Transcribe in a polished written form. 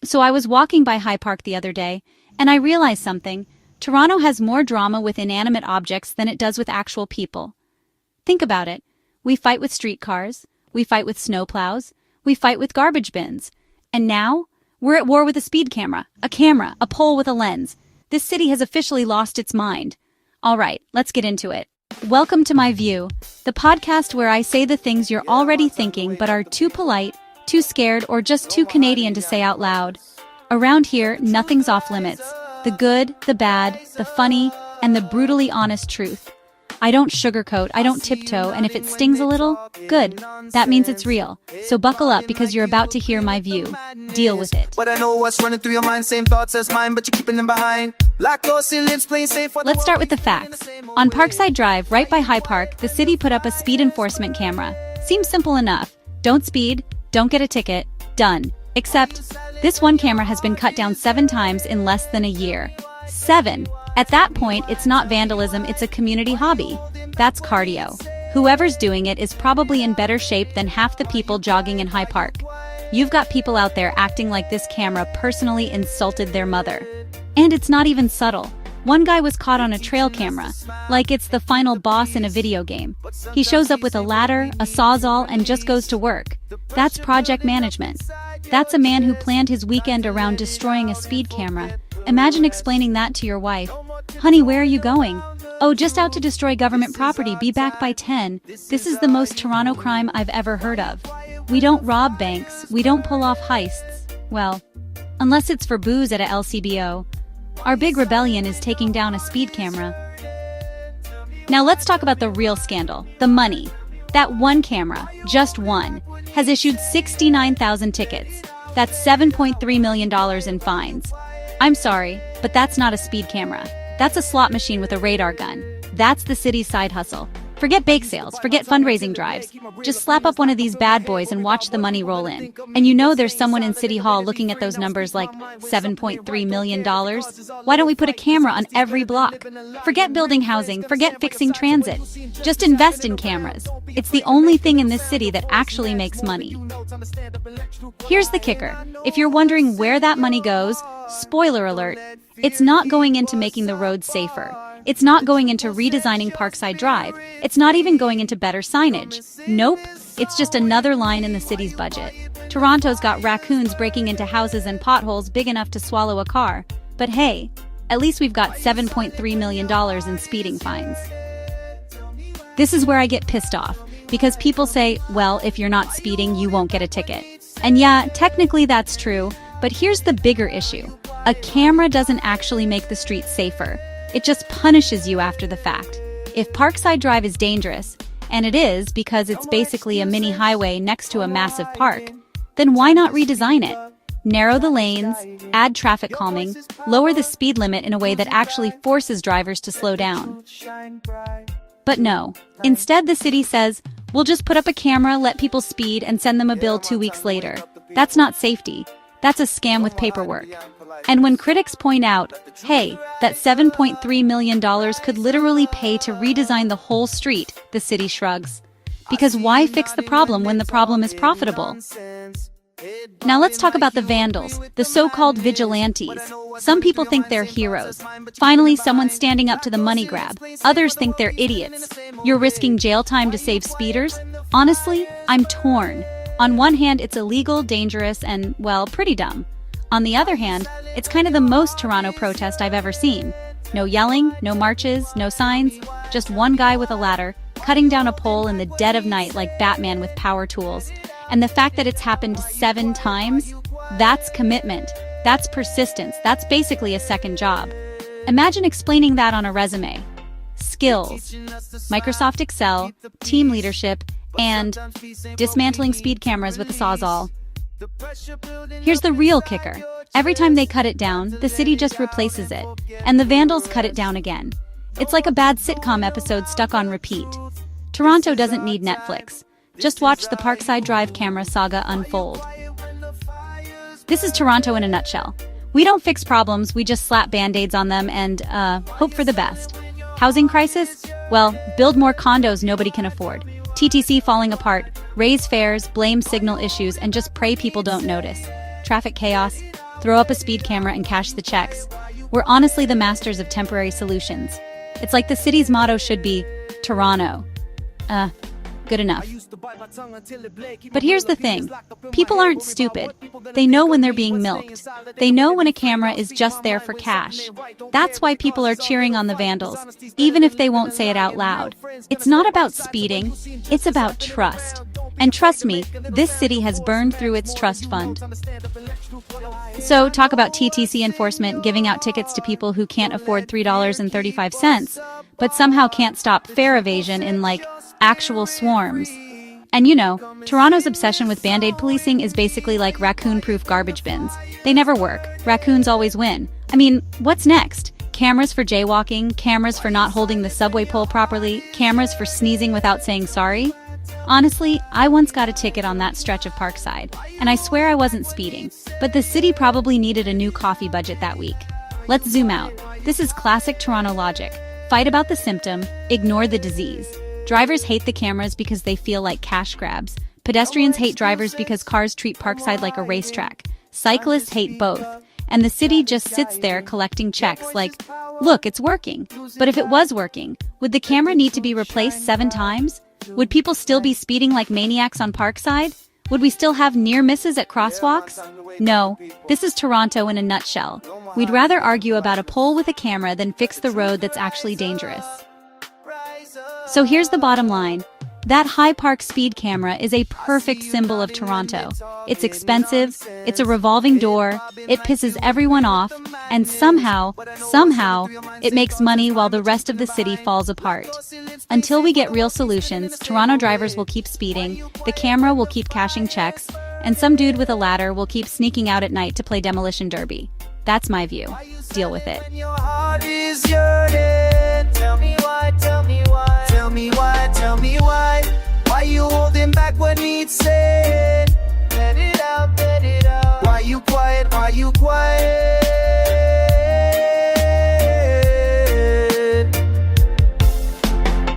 So I was walking by High Park the other day, and I realized something. Toronto has more drama with inanimate objects than it does with actual people. Think about it. We fight with streetcars, we fight with snowplows, we fight with garbage bins. And now, we're at war with a speed camera, a pole with a lens. This city has officially lost its mind. All right, let's get into it. Welcome to My View, the podcast where I say the things you're already thinking but are too polite, too scared, or just too Canadian to say out loud. Around here, nothing's off limits. The good, the bad, the funny, and the brutally honest truth. I don't sugarcoat, I don't tiptoe, and if it stings a little, good. That means it's real. So buckle up because you're about to hear my view. Deal with it. But I know what's running through your mind, same thoughts as mine, but you're keeping them behind. Let's start with the facts. On Parkside Drive, right by High Park, the city put up a speed enforcement camera. Seems simple enough. Don't speed, don't get a ticket, done. Except, this one camera has been cut down 7 times in less than a year. 7! At that point, it's not vandalism, it's a community hobby. That's cardio. Whoever's doing it is probably in better shape than half the people jogging in High Park. You've got people out there acting like this camera personally insulted their mother. And it's not even subtle. One guy was caught on a trail camera, like it's the final boss in a video game. He shows up with a ladder, a sawzall, and just goes to work. That's project management. That's a man who planned his weekend around destroying a speed camera. Imagine explaining that to your wife. Honey, where are you going? Oh, just out to destroy government property, be back by 10. This is the most Toronto crime I've ever heard of. We don't rob banks, we don't pull off heists. Well, unless it's for booze at a LCBO. Our big rebellion is taking down a speed camera. Now let's talk about the real scandal, the money. That one camera, just one, has issued 69,000 tickets. That's $7.3 million in fines. I'm sorry, but that's not a speed camera. That's a slot machine with a radar gun. That's the city's side hustle. Forget bake sales, forget fundraising drives. Just slap up one of these bad boys and watch the money roll in. And you know there's someone in City Hall looking at those numbers like $7.3 million. Why don't we put a camera on every block? Forget building housing, forget fixing transit. Just invest in cameras. It's the only thing in this city that actually makes money. Here's the kicker. If you're wondering where that money goes, spoiler alert, it's not going into making the roads safer. It's not going into redesigning Parkside Drive. It's not even going into better signage. Nope, it's just another line in the city's budget. Toronto's got raccoons breaking into houses and potholes big enough to swallow a car. But hey, at least we've got $7.3 million in speeding fines. This is where I get pissed off, because people say, well, if you're not speeding, you won't get a ticket. And yeah, technically that's true, but here's the bigger issue. A camera doesn't actually make the streets safer. It just punishes you after the fact. If Parkside Drive is dangerous, and it is because it's basically a mini highway next to a massive park, then why not redesign it? Narrow the lanes, add traffic calming, lower the speed limit in a way that actually forces drivers to slow down. But no, instead the city says, we'll just put up a camera, let people speed, and send them a bill 2 weeks later. That's not safety. That's a scam with paperwork. And when critics point out, hey, that $7.3 million could literally pay to redesign the whole street, the city shrugs. Because why fix the problem when the problem is profitable? Now let's talk about the vandals, the so-called vigilantes. Some people think they're heroes. Finally, someone's standing up to the money grab. Others think they're idiots. You're risking jail time to save speeders? Honestly, I'm torn. On one hand, it's illegal, dangerous, and, well, pretty dumb. On the other hand, it's kind of the most Toronto protest I've ever seen. No yelling, no marches, no signs, just one guy with a ladder, cutting down a pole in the dead of night like Batman with power tools. And the fact that it's happened 7 times, that's commitment, that's persistence, that's basically a second job. Imagine explaining that on a resume. Skills, Microsoft Excel, team leadership, and dismantling speed cameras with a sawzall. Here's the real kicker. Every time they cut it down, the city just replaces it, and the vandals cut it down again. It's like a bad sitcom episode stuck on repeat. Toronto doesn't need Netflix. Just watch the Parkside Drive camera saga unfold. This is Toronto in a nutshell. We don't fix problems, we just slap band-aids on them and, hope for the best. Housing crisis? Well, build more condos nobody can afford. TTC falling apart, raise fares, blame signal issues, and just pray people don't notice. Traffic chaos? throw up a speed camera and cash the checks. We're honestly the masters of temporary solutions. It's like the city's motto should be, Toronto. Good enough. But here's the thing. People aren't stupid. They know when they're being milked. They know when a camera is just there for cash. That's why people are cheering on the vandals, even if they won't say it out loud. It's not about speeding, it's about trust. And trust me, this city has burned through its trust fund. So, talk about TTC enforcement giving out tickets to people who can't afford $3.35, but somehow can't stop fare evasion in, like, actual swarms. And you know, Toronto's obsession with Band-Aid policing is basically like raccoon-proof garbage bins. They never work. Raccoons always win. I mean, what's next? Cameras for jaywalking, cameras for not holding the subway pole properly, cameras for sneezing without saying sorry? Honestly, I once got a ticket on that stretch of Parkside, and I swear I wasn't speeding, but the city probably needed a new coffee budget that week. Let's zoom out. This is classic Toronto logic. Fight about the symptom, ignore the disease. Drivers hate the cameras because they feel like cash grabs. Pedestrians hate drivers because cars treat Parkside like a racetrack. Cyclists hate both. And the city just sits there collecting checks like, look, it's working. But if it was working, would the camera need to be replaced 7 times? Would people still be speeding like maniacs on Parkside? Would we still have near misses at crosswalks? No, this is Toronto in a nutshell. We'd rather argue about a pole with a camera than fix the road that's actually dangerous. So here's the bottom line. That High Park speed camera is a perfect symbol of Toronto. It's expensive, it's a revolving door, it pisses everyone off, and somehow, it makes money while the rest of the city falls apart. Until we get real solutions, Toronto drivers will keep speeding, the camera will keep cashing checks, and some dude with a ladder will keep sneaking out at night to play demolition derby. That's my view. Deal with it.